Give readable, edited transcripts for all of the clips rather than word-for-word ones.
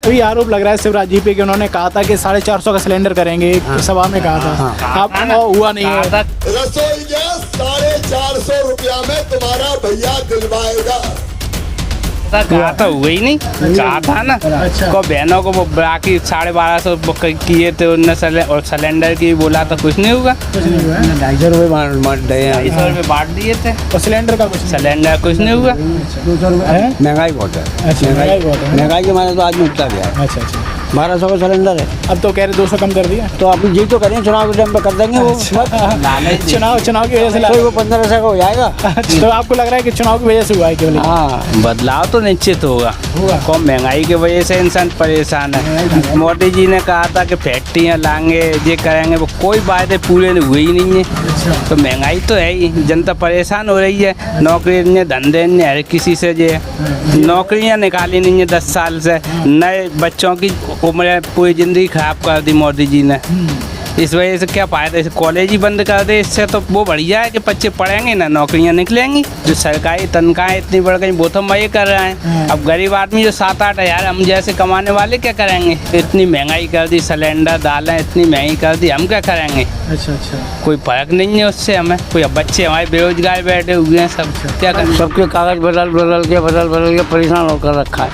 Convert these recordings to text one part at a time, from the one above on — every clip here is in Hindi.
अभी आरोप लग रहा है शिवराज जी पे कि उन्होंने कहा था कि 450 का सिलेंडर करेंगे, सभा में कहा था। आप हुआ नहीं है। रसोई गैस 450 रुपया में तुम्हारा भैया दिलवाएगा। कहा था हुआ ही नहीं, कहा था ना। को बहनों को वो बाकी 1250 किए थे उनने और सिलेंडर की बोला था, कुछ नहीं हुआ। 250 रुपये बांट दिए, 250 रुपये बांट दिए थे और सिलेंडर का सिलेंडर कुछ नहीं हुआ। 200 रुपये महंगाई बहुत है। अच्छा, महंगाई बहुत है। महंगाई के मारे तो आदमी उठता गया है। अच्छा अच्छा, 1200 का सिलेंडर है। अब तो कह रहे 200 कम कर दिया। तो आप यही तो करें, चुनाव के टाइम पे कर देंगे वो। चुनाव की वजह से कोई वो 1500 का हो जाएगा। तो आपको लग रहा है कि चुनाव की वजह से हुआ है केवल? हाँ, बदलाव तो निश्चित होगा। कौन महंगाई की वजह से इंसान परेशान है। मोदी जी ने कहा था कि फैक्ट्रियाँ लाएंगे, ये करेंगे, वो कोई वायदे पूरे हुए ही नहीं है। तो महंगाई तो है ही, जनता परेशान हो रही है। नौकरी नहीं, धंधे नहीं, हर किसी से ये नौकरियाँ निकाली नहीं है 10 साल से। नए बच्चों की उम्र पूरी ज़िंदगी खराब कर दी मोदी जी ने। इस वजह से क्या फायदा, इसे कॉलेज ही बंद कर दे, इससे तो वो बढ़िया है कि बच्चे पढ़ेंगे ना, नौकरियां निकलेंगी। जो सरकारी तनख्वाहें इतनी बढ़ गई वो तो हम ये कर रहे हैं। अब गरीब आदमी जो 7-8 हज़ार हम जैसे कमाने वाले क्या करेंगे? इतनी महंगाई कर दी, सिलेंडर दालें इतनी महंगी कर दी, हम क्या करेंगे? अच्छा अच्छा, कोई फर्क नहीं है उससे हमें। कोई अब बच्चे हमारे बेरोजगार बैठे हुए हैं, सब क्या करें? सबके कागज बदल के परेशान होकर रखा है।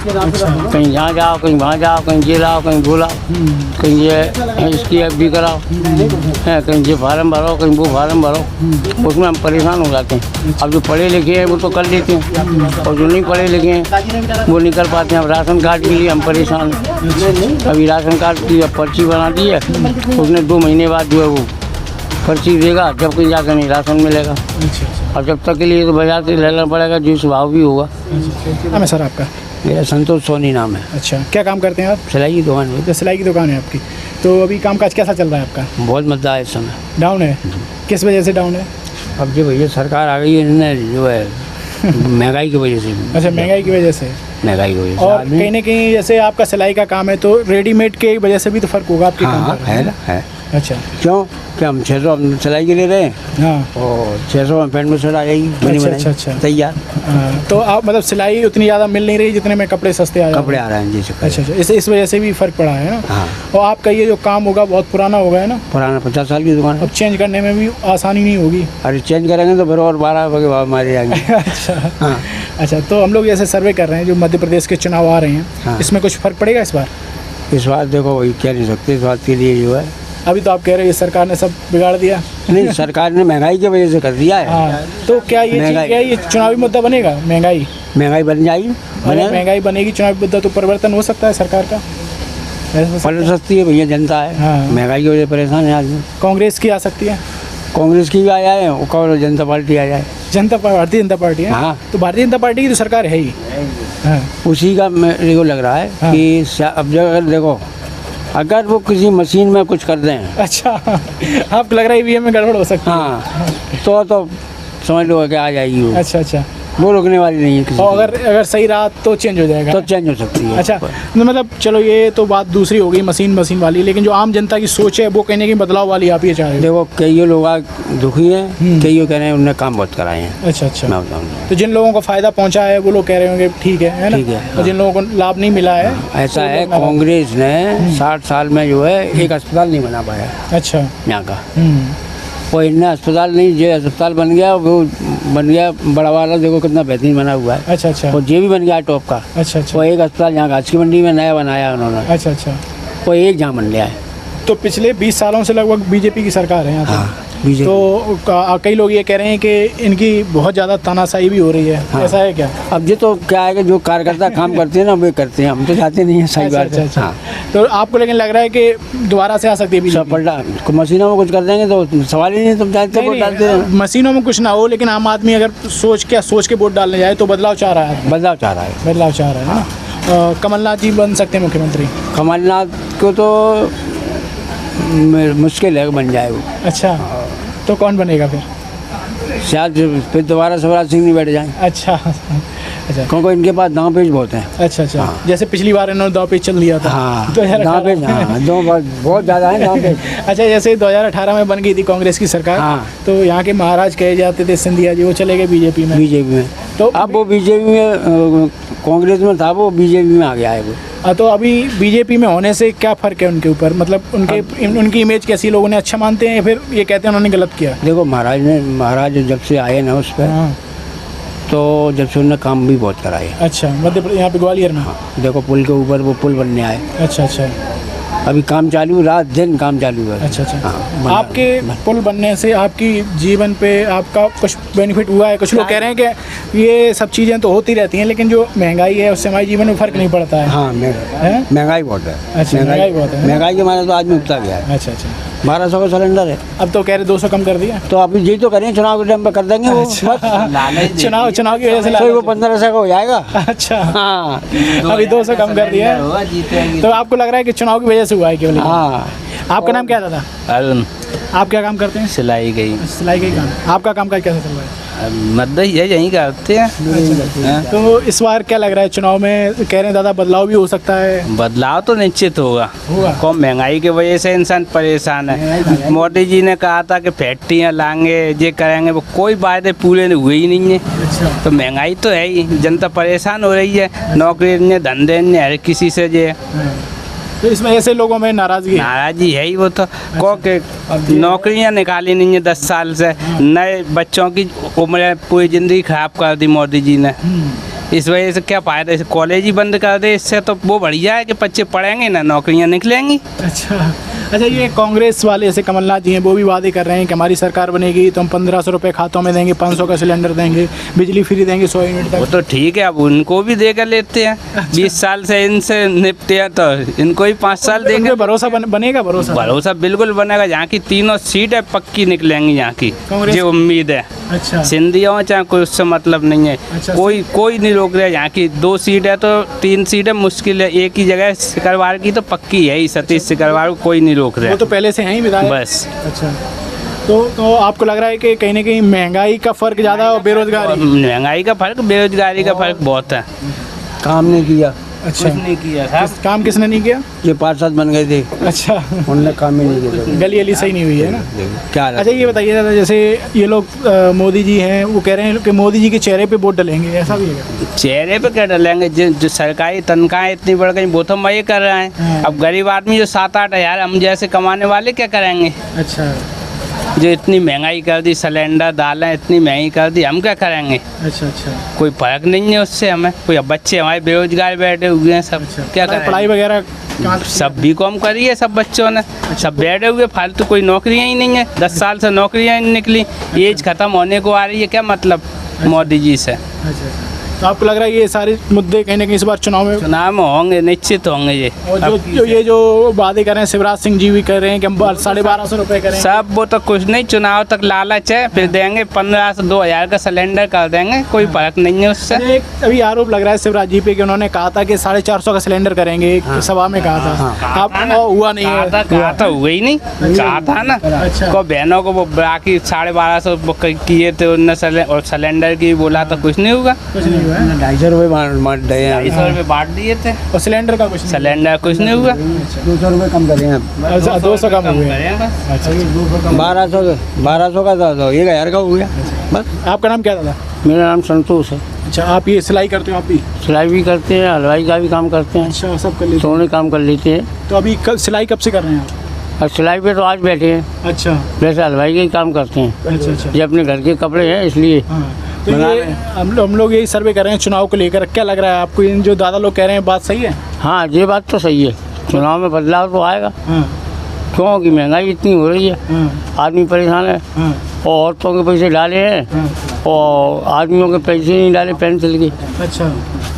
कहीं यहाँ जाओ, कहीं वहाँ जाओ, कहीं ये लाओ, कहीं वो लाओ, कहीं ये इसकी FD कराओ, कहीं ये फार्म भरो, कहीं वो फार्म भरो। उसमें हम परेशान हो जाते हैं। अब जो पढ़े लिखे हैं वो तो कर लेते हैं, और जो नहीं पढ़े लिखे हैं वो नहीं कर पाते हैं। अब राशन कार्ड के लिए हम परेशान हैं। अभी राशन कार्ड की पर्ची बना दी है, उसने 2 महीने बाद जो है वो पर्ची देगा, जब कहीं जाकर नहीं राशन मिलेगा। और जब तक के लिए तो बाजार से लेना पड़ेगा, जो स्वभाव भी होगा। हमें सर आपका? मेरा संतोष सोनी नाम है। अच्छा, क्या काम करते हैं आप? सिलाई की दुकान में। तो सिलाई की दुकान है आपकी, तो अभी कामकाज कैसा चल रहा है आपका? बहुत मजा है इस समय। डाउन है? किस वजह से डाउन है? अब जो भैया सरकार आ गई है, इन्होंने जो है महंगाई की वजह से। अच्छा, महंगाई की वजह से। महंगाई की वजह से और कहीं ना कहीं जैसे आपका सिलाई का काम है तो रेडीमेड के वजह से भी तो फर्क होगा आपके काम पर? है ना, है। अच्छा, क्यों? क्या हम 600 हम सिलाई के ले रहे हैं, हाँ, और 600 में पैंट में शर्ट आ जाएगी बनी बनाई, अच्छा तैयार। तो आप मतलब सिलाई उतनी ज़्यादा मिल नहीं रही जितने में कपड़े सस्ते आ कपड़े आ रहे हैं जी। अच्छा, इस वजह से भी फर्क पड़ा है ना। हाँ। और आपका ये जो काम होगा बहुत पुराना होगा है ना? पुराना 50 साल की दुकान है। अब चेंज करने में भी आसानी नहीं होगी। अरे चेंज करेंगे तो फिर और 12 के भाव मारे जाएंगे। अच्छा हाँ। अच्छा, तो हम लोग जैसे सर्वे कर रहे हैं, जो मध्य प्रदेश के चुनाव आ रहे हैं, हाँ। इसमें कुछ फर्क पड़ेगा इस बार? इस बात देखो वही कह नहीं सकते, इस बात के लिए जो है अभी तो आप कह रहे हैं सरकार ने सब बिगाड़ दिया। नहीं, सरकार ने महंगाई की वजह से कर दिया है। हाँ, तो क्या ये चुनावी मुद्दा बनेगा? महंगाई बन जाएगी, महंगाई बनेगी, चुनावी मुद्दा तो परिवर्तन हो सकता है सरकार का? पलट सकती है भैया, जनता है। हाँ। महंगाई की वजह से परेशान है आदमी। कांग्रेस की आ सकती है? कांग्रेस की भी आ जाए और जनता पार्टी आ जाए। भारतीय जनता पार्टी है। हाँ। तो भारतीय जनता पार्टी की तो सरकार है ही। हाँ। उसी का मेरे को लग रहा है हाँ। कि अब जगह देखो, अगर वो किसी मशीन में कुछ कर दें। अच्छा, आपको लग रहा है EVM में गड़बड़ हो सकती है? हाँ, तो समझ लो कि आ जाएगी वो। अच्छा, वो रुकने वाली नहीं है किसी और अगर सही रहा तो चेंज हो जाएगा? तो चेंज हो सकती है। अच्छा, तो मतलब चलो ये तो बात दूसरी हो गई मशीन वाली, लेकिन जो आम जनता की सोच है वो कहने की बदलाव वाली आप ये चाह रहे हो? देखो, कई लोग दुखी हैं, कई कह रहे हैं उन्होंने काम बहुत कराए हैं। अच्छा, मैं बताऊँ तो जिन लोगों को फायदा पहुंचा है वो लोग कह रहे होंगे ठीक है ना? ठीक है, और जिन लोगों को लाभ नहीं मिला है, ऐसा है, कांग्रेस ने 60 साल में जो है एक अस्पताल नहीं बना पाया। अच्छा, यहाँ का और इन्हें अस्पताल नहीं, जो अस्पताल बन गया वो बन गया बड़ा वाला, देखो कितना बेहतरीन बना हुआ है। अच्छा, और ये भी बन गया टॉप का। अच्छा, वो एक अस्पताल यहाँ गाछ की मंडी में नया बनाया उन्होंने। अच्छा, वो एक जहाँ बन गया है। तो पिछले 20 सालों से लगभग बीजेपी की सरकार है यहाँ पे। हाँ, बीजेपी। तो कई लोग ये कह रहे हैं कि इनकी बहुत ज़्यादा तानाशाही भी हो रही है। हाँ। ऐसा है क्या? अब ये तो क्या है कि जो कार्यकर्ता काम करते हैं ना वे करते हैं, हम तो चाहते नहीं है। सही बात है। हाँ। तो आपको लेकिन लग रहा है कि दोबारा से आ सकती है सब पलटा, मशीनों में कुछ कर देंगे तो सवाल ही नहीं, तुम चाहते वोट डालते हैं। मशीनों में कुछ ना हो, लेकिन आम आदमी अगर सोच के वोट डालने जाए तो बदलाव चाह रहा है। बदलाव चाह रहा है ना। कमलनाथ जी बन सकते हैं मुख्यमंत्री? कमलनाथ को तो मुश्किल है बन जाए वो। अच्छा, तो कौन बनेगा फिर? शायद फिर दोबारा शिवराज सिंह नहीं बैठ जाए। अच्छा, क्योंकि इनके पास दांव पेच बहुत हैं। अच्छा, हाँ। जैसे पिछली बार इन्होंने दांव पेच चल दिया था। हाँ, दांव पेच, बहुत ज़्यादा है दांव पेच। अच्छा, जैसे 2018 में बन गई थी कांग्रेस की सरकार। हाँ। तो यहाँ के महाराज कहे जाते थे सिंधिया जी, वो चले गए बीजेपी में। तो अब वो बीजेपी में कांग्रेस में था, वो बीजेपी में आ गया है वो। तो अभी बीजेपी में होने से क्या फ़र्क है उनके ऊपर, मतलब उनकी इमेज कैसी, लोगों ने अच्छा मानते हैं या फिर ये कहते हैं उन्होंने गलत किया? देखो महाराज जब से आए ना उस पर, हाँ। तो जब से उन्होंने काम भी बहुत कराए। अच्छा, मध्य प्रदेश यहाँ पे ग्वालियर में? देखो पुल के ऊपर वो पुल बनने आए। अच्छा अच्छा। अभी काम चालू, रात दिन काम चालू है। अच्छा अच्छा। हाँ, आपके पुल बनने से आपकी जीवन पे आपका कुछ बेनिफिट हुआ है? कुछ लोग कह रहे हैं कि ये सब चीज़ें तो होती रहती हैं, लेकिन जो महंगाई है उससे हमारे जीवन में फ़र्क नहीं पड़ता है। हाँ, महंगाई बहुत है। अच्छा, महंगाई बहुत है। महंगाई के मारे तो आदमी उगता गया है। अच्छा अच्छा। 1200 का सिलेंडर है। अब तो कह रहे 200 कम कर दिया। तो अभी यही तो करें, चुनाव के टाइम पे कर देंगे वो। चुनाव की वजह से तो वो 1500 का हो जाएगा। अच्छा हाँ, अभी 200 कम कर दिया है। तो आपको लग रहा है कि चुनाव की वजह से हुआ है केवल? हाँ। आपका नाम क्या था? अरुण। आप क्या काम करते हैं? सिलाई गई सिलाई का ही काम। आपका काम कैसा चल रहा है? मदद यही करते हैं। तो इस बार क्या लग रहा है चुनाव में? कह रहे हैं दादा बदलाव भी हो सकता है। बदलाव तो निश्चित होगा। कौन महंगाई की वजह से इंसान परेशान है। मोदी जी ने कहा था कि फैक्ट्रियाँ लाएंगे, ये करेंगे, वो कोई वायदे पूरे हुए ही नहीं है। अच्छा। तो महंगाई तो है ही, जनता परेशान हो रही है, नौकरी नहीं, धंधे नहीं, हर किसी से ये। तो इसमें ऐसे लोगों में नाराजी है ही। वो तो को के नौकरियां निकाली नहीं है 10 साल से, नए बच्चों की उम्र पूरी ज़िंदगी खराब कर दी मोदी जी ने। इस वजह से क्या फ़ायदा, कॉलेज ही बंद कर दे, इससे तो वो बढ़िया है कि बच्चे पढ़ेंगे ना, नौकरियां निकलेंगी। अच्छा अच्छा। ये कांग्रेस वाले जैसे कमलनाथ जी हैं, वो भी वादे कर रहे हैं कि हमारी सरकार बनेगी तो हम 1500 रुपये खातों में देंगे, 500 का सिलेंडर देंगे, बिजली फ्री देंगे 100 यूनिट तक। वो तो ठीक है, अब उनको भी देकर लेते हैं। 20 साल से इनसे निपटे हैं तो इनको ही 5 साल देंगे। भरोसा बनेगा? भरोसा बिल्कुल बनेगा। यहाँ की 3 सीटें पक्की निकलेंगी, यहाँ की जो उम्मीद है। अच्छा। सिंधी हो चाहे कोई, उससे मतलब नहीं है। अच्छा। कोई नहीं रोक रहा। यहाँ की 2 सीट है तो 3 सीटें मुश्किल है। एक ही जगह सिकरवार की तो पक्की है ही, सतीश सिकरवार को कोई नहीं रोक रहा। वो तो पहले से हैं ही विधायक। बस। अच्छा। तो आपको लग रहा है कि कहीं ना कहीं महंगाई का फ़र्क ज़्यादा और बेरोजगारी? महंगाई का फ़र्क, बेरोजगारी का फ़र्क बहुत है। काम नहीं किया। अच्छा। कुछ नहीं किया। काम किसने नहीं किया? ये पार्षद बन गए थे। अच्छा। उन्होंने काम ही नहीं किया। गली सही नहीं हुई है ना? क्या? अच्छा, ये बताइए दादा, जैसे ये लोग मोदी जी हैं, वो कह रहे हैं कि मोदी जी के चेहरे पे वोट डलेंगे, ऐसा भी है क्या? चेहरे पे क्या डलेंगे? जो सरकारी तनख्वाहें इतनी बढ़ गई, वो तो मजे कर रहे हैं। अब गरीब आदमी जो 7-8 हज़ार हम जैसे कमाने वाले क्या करेंगे? अच्छा। जो इतनी महंगाई कर दी, सिलेंडर दालें इतनी महंगी कर दी, हम क्या करेंगे? अच्छा अच्छा। कोई फर्क नहीं है उससे हमें। कोई अब बच्चे हमारे बेरोजगार बैठे हुए हैं सब। अच्छा। क्या करें? पढ़ाई वगैरह सब बीकॉम करी है सब बच्चों ने, सब बैठे हुए फालतू, कोई नौकरियां ही नहीं है। 10 साल से नौकरियां नहीं निकली, एज खत्म होने को आ रही है, क्या मतलब मोदी जी से? अच्छा। तो आपको लग रहा है ये सारे मुद्दे कहीं ना कहीं इस बार चुनाव में होंगे, निश्चित होंगे ये। और जो वादे कर रहे हैं, शिवराज सिंह जी भी कर रहे हैं कि हम 1250 रुपये करेंगे। सब वो तो कुछ नहीं, चुनाव तक लालच है, फिर देंगे 1500 से 2000 का सिलेंडर कर देंगे, कोई फर्क नहीं है उससे। एक अभी आरोप लग रहा है शिवराज जी पे कि उन्होंने कहा था कि 450 का सिलेंडर करेंगे, सभा में कहा था। आप हुआ नहीं है? कहा था, हुआ ही नहीं। कहा था ना। अच्छा। को बहनों को वो बाकी 1250 किए थे उनने, और सिलेंडर की बोला तो कुछ नहीं होगा। कुछ नहीं हुआ है। 250 रुपये बांट दिए। 250 रुपये बांट दिए थे, और सिलेंडर का कुछ नहीं? सिलेंडर कुछ नहीं हुआ। 200 रुपये कम करेंगे। अच्छा, 200 कम हुए। अच्छा। 1200 का था तो 1000 का हो गया बस। आपका नाम क्या था? मेरा नाम संतोष है। अच्छा, आप ये सिलाई करते हो? आप भी सिलाई भी करते हैं, हलवाई का भी काम करते हैं। अच्छा, सब कर लेते सोने काम कर लेते हैं। हैं। तो अभी सिलाई कब से कर रहे हैं आप? और सिलाई पे तो आज बैठे हैं। अच्छा। वैसे हलवाई का ही काम करते हैं। अच्छा अच्छा। ये अपने घर के कपड़े हैं इसलिए। हाँ। तो ये हम लोग यही सर्वे कर रहे हैं चुनाव को लेकर। क्या लग रहा है आपको, इन जो दादा लोग कह रहे हैं बात सही है? हाँ, ये बात तो सही है। चुनाव में बदलाव तो आएगा, हाँ क्योंकि महंगाई इतनी हो रही है, हाँ आदमी परेशान है। हाँ और औरतों के पैसे डाले हैं हाँ। और आदमियों के पैसे नहीं डाले पेंशन के। अच्छा,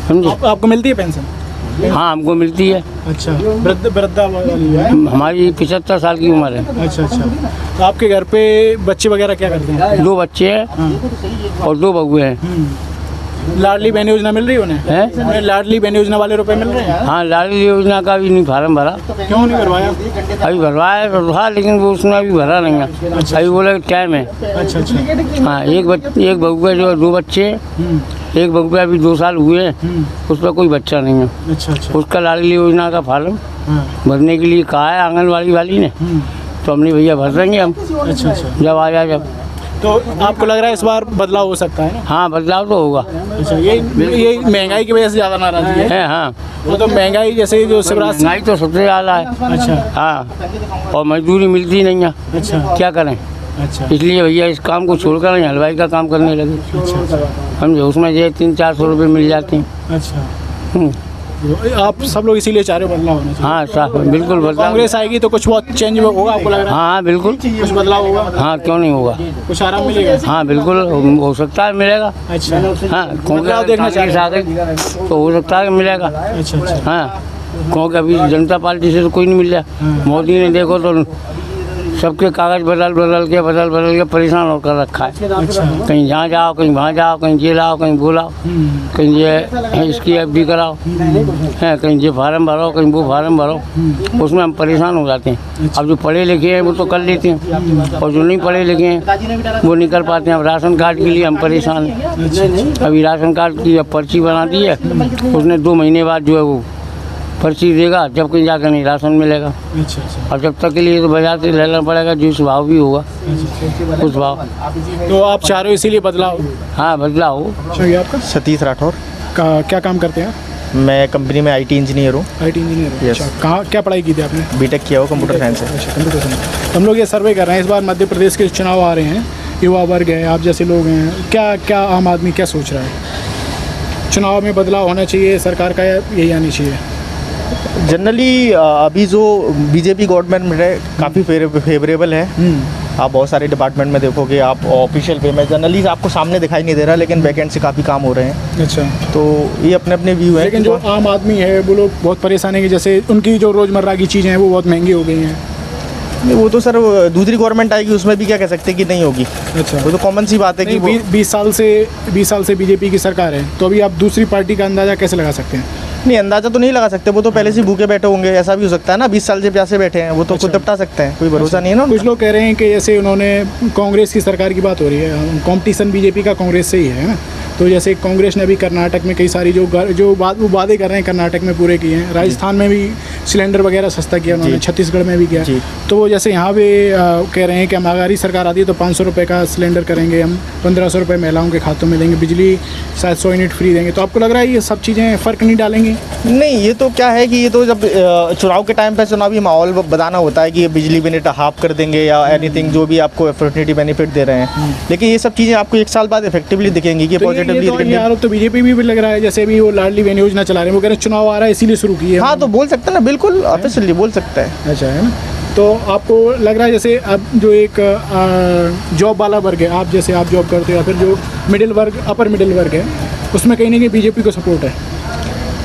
समझे? आपको मिलती है पेंशन? हाँ, हमको मिलती है। अच्छा, वृद्धा वाली है? हमारी 75 साल की उम्र है। अच्छा अच्छा। तो आपके घर पे बच्चे वगैरह क्या करते हैं? 2 बच्चे हैं हाँ। और 2 बहू हैं। लाडली बहन योजना मिल रही है उन्हें? हैं? लाडली बहन योजना वाले रुपए मिल रहे हैं? हाँ, लाडली योजना का भी नहीं फार्म भरा। क्यों नहीं करवाया? अभी भरवाया तो था, लेकिन वो उसने अभी भरा नहीं है। अभी बोला टाइम है। अच्छा अच्छा। हाँ, एक बहू का जो 2 बच्चे हैं, एक बहू पे अभी 2 साल हुए हैं, उस पर कोई बच्चा नहीं है। अच्छा अच्छा। उसका लाडली योजना का फार्म हाँ। भरने के लिए कहा है आंगनवाड़ी वाली ने, तो हमने भैया भर देंगे हम अच्छा अच्छा। जब आ जाए जब। तो आपको लग रहा है इस बार बदलाव हो सकता है ना? हाँ, बदलाव तो होगा। अच्छा, ये महंगाई की वजह से ज़्यादा नाराजगी है? हाँ, वो तो महंगाई जैसे जो शिवराज महंगाई तो सबसे ज़्यादा है। अच्छा हाँ, और मजदूरी मिलती नहीं है। अच्छा क्या करें, अच्छा इसलिए भैया इस काम को छोड़कर हम हलवाई का काम करने लगे। समझे, उसमें ये 300-400 रुपये मिल जाते हैं। अच्छा, हम्म, तो आप सब लोग इसीलिए चाह रहे हो बदलाव होना चाहिए? हाँ साहब, बिल्कुल बदलाव। कांग्रेस आएगी तो कुछ बहुत चेंज होगा, आपको लग रहा है? हाँ बिल्कुल, कुछ बदलाव होगा? हाँ क्यों नहीं होगा, कुछ आराम मिलेगा? हाँ बिल्कुल हो सकता है, मिलेगा। अच्छा, हाँ, बदलाव देखना चाह कांग्रेस आ गई तो हो सकता है कि मिलेगा। अच्छा अच्छा, हाँ, क्योंकि अभी जनता पार्टी से तो कोई नहीं मिल रहा। मोदी ने देखो तो सबके कागज बदल बदल के परेशान होकर रखा है। कहीं यहाँ जाओ, कहीं वहाँ जाओ, कहीं ये लाओ, कहीं वो लाओ, कहीं ये इसकी FD कराओ, है कहीं ये फार्म भरो, कहीं वो फार्म भरो। उसमें हम परेशान हो जाते हैं। अब जो पढ़े लिखे हैं वो तो कर लेते हैं, और जो नहीं पढ़े लिखे हैं वो नहीं कर पाते हैं। अब राशन कार्ड के लिए हम परेशान हैं। अभी राशन कार्ड की अब पर्ची बना दी है, उसने 2 महीने बाद जो है वो पर्ची देगा, जब कहीं जाकर नहीं राशन मिलेगा। अच्छा अच्छा, और जब तक के लिए तो बाजार से लेना पड़ेगा, जिस भाव भी होगा उस भाव। तो आप चाह रहे हो इसीलिए बदलाव? हाँ, बदलाव हो। अच्छा, ये आपका सतीश राठौर। क्या काम करते हैं? मैं कंपनी में IT इंजीनियर हूँ। IT इंजीनियर हो? Yes. अच्छा, कहाँ क्या पढ़ाई की थी आपने? B.Tech किया हुआ कंप्यूटर साइंस से। अच्छा, कंप्यूटर साइंस। हम लोग ये सर्वे कर रहे हैं, इस बार मध्य प्रदेश के चुनाव आ रहे हैं, युवा वर्ग है, आप जैसे लोग हैं, क्या आम आदमी क्या सोच रहा है? चुनाव में बदलाव होना चाहिए सरकार का, या यही आनी चाहिए? जनरली अभी जो बीजेपी गवर्नमेंट है काफ़ी फेवरेबल है। आप बहुत सारे डिपार्टमेंट में देखोगे, आप ऑफिशियल वे में जनरली आपको सामने दिखाई नहीं दे रहा, लेकिन बैकेंड से काफ़ी काम हो रहे हैं। अच्छा, तो ये अपने अपने व्यू है। लेकिन जो आम आदमी है वो लोग बहुत परेशान है कि जैसे उनकी जो रोज़मर्रा की चीज़ें हैं वो बहुत महंगी हो गई हैं। वो तो सर दूसरी गवर्नमेंट आएगी उसमें भी क्या कह सकते हैं कि नहीं होगी। अच्छा, वो तो कॉमन सी बात है कि नहीं, 20 साल से बीजेपी की सरकार है, तो अभी आप दूसरी पार्टी का अंदाज़ा कैसे लगा सकते हैं? नहीं, अंदाजा तो नहीं लगा सकते, वो तो पहले से भूखे बैठे होंगे, ऐसा भी हो सकता है ना। 20 साल से प्यासे बैठे हैं, वो तो खुद निपटा सकते हैं, कोई भरोसा नहीं है ना। कुछ लोग कह रहे हैं कि जैसे उन्होंने कांग्रेस की सरकार की बात हो रही है, कंपटीशन बीजेपी का कांग्रेस से ही है ना, तो जैसे कांग्रेस ने अभी कर्नाटक में कई सारी वो वादे कर रहे हैं कर्नाटक में पूरे किए हैं, राजस्थान में भी सिलेंडर वगैरह सस्ता किया उन्होंने, छत्तीसगढ़ में भी किया। तो वो जैसे यहाँ पे कह रहे हैं कि हम हमारी सरकार आती है तो 500 रुपये का सिलेंडर करेंगे, हम 1500 रुपये महिलाओं के खातों में देंगे, बिजली शायद 100 यूनिट फ्री देंगे। तो आपको लग रहा है ये सब चीज़ें फ़र्क नहीं डालेंगी? नहीं, ये तो क्या है कि ये तो जब चुनाव के टाइम पे चुनावी माहौल बताना होता है कि ये बिजली यूनिट हाफ कर देंगे या एनीथिंग जो भी आपको एफर्टिनिटी बेनिफिट दे रहे हैं, लेकिन ये सब चीज़ें आपको 1 साल बाद इफेक्टिवली दिखेंगी कि पॉजिटिवली। आरोप तो बीजेपी भी लग रहा है, जैसे भी वो लाडली बहन योजना चला रहे हैं, वो कह रहे हैं चुनाव आ रहा है इसीलिए शुरू की है। हाँ, तो बोल सकते हैं ना, बिल्कुल ऑफिशियली बोल सकता है। अच्छा, है ना। तो आपको लग रहा है जैसे अब जो एक जॉब वाला वर्ग है, आप जैसे आप जॉब करते हो, या फिर जो मिडिल वर्ग, अपर मिडिल वर्ग है, उसमें कहीं ना कहीं बीजेपी को सपोर्ट है?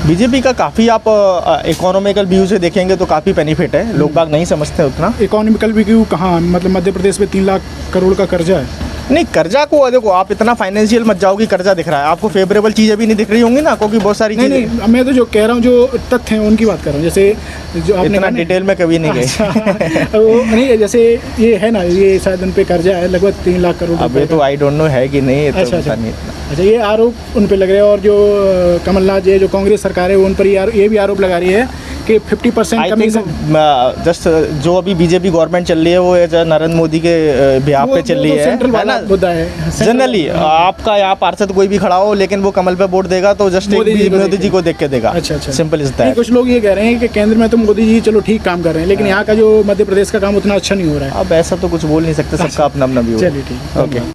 बीजेपी का काफ़ी आप इकोनॉमिकल व्यू से देखेंगे तो काफ़ी बेनिफिट है, लोग बाग नहीं समझते उतना। इकोनॉमिकल व्यू कहाँ, मतलब मध्य प्रदेश में 3 लाख करोड़ का कर्जा है। नहीं, कर्जा को देखो, आप इतना फाइनेंशियल मत जाओ कि कर्जा दिख रहा है आपको, फेवरेबल चीज़ें भी नहीं दिख रही होंगी ना, क्योंकि बहुत सारी चीज़ें। नहीं, मैं तो जो कह रहा हूँ जो तथ्य हैं उनकी बात कर रहा हूँ, जैसे जो आपने इतना डिटेल में कभी नहीं गए। वो नहीं, जैसे ये है ना, ये शायद उन पे कर्जा है लगभग 3 लाख करोड़। अब ये तो आई डोंट नो है कि नहीं, ये तो पता नहीं इतना। अच्छा, ये आरोप उन पे लग रहे हैं, और जो कमलनाथ जी जो कांग्रेस सरकार है वो उन पर ये भी आरोप लगा रही है कि 50% कमीशन। जस्ट जो अभी बीजेपी गवर्नमेंट चल रही है वो नरेंद्र मोदी के बिहाफ पे चल रही है, सेंट्रल वाला मुद्दा है। जनरली आपका यहाँ पार्षद कोई भी खड़ा हो, लेकिन वो कमल पे वोट देगा तो जस्ट मोदी जी को देख के देगा। अच्छा अच्छा, सिंपल इज दैट। कुछ लोग ये कह रहे हैं कि केंद्र में तो मोदी जी चलो ठीक काम कर रहे हैं, लेकिन यहाँ का जो मध्य प्रदेश का काम उतना अच्छा नहीं हो रहा है। अब ऐसा तो कुछ बोल नहीं सकते, सबका अपना अपना व्यू है। चलिए ठीक, ओके।